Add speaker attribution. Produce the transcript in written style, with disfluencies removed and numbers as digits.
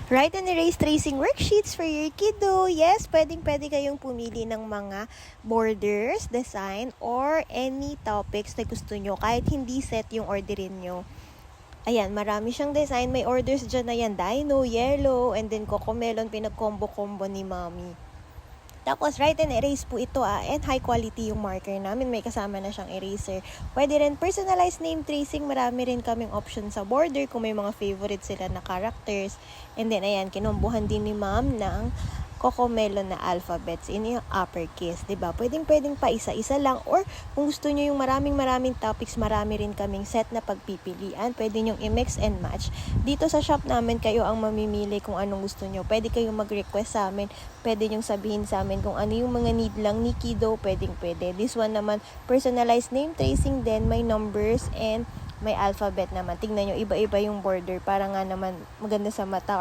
Speaker 1: Write and erase tracing worksheets for your kiddo. Yes, pwedeng-pwede kayong pumili ng mga borders, design, or any topics na gusto nyo. Kahit hindi set yung orderin nyo. Ayan, marami siyang design. May orders dyan na yan. Dino, yellow, and then cocomelon. Pinag-combo-combo ni mommy. Tapos, write and erase po ito and high quality yung marker namin. May kasama na siyang eraser. Pwede rin personalized name tracing. Marami rin kaming option sa border kung may mga favorite sila na characters. And then, ayan, kinombohan din ni ma'am ng cocomelon na alphabets in yung uppercase, diba? Pwedeng pa isa-isa lang, or kung gusto nyo yung maraming topics, marami rin kaming set na pagpipilian. Pwede nyong i-mix and match. Dito sa shop namin, kayo ang mamimili kung anong gusto nyo. Pwede kayong mag-request sa amin. Pwede nyong sabihin sa amin kung ano yung mga need lang ni kiddo. Pwede. This one naman, personalized name tracing, then may numbers and may alphabet naman. Tingnan nyo, iba-iba yung border para nga naman maganda sa mata.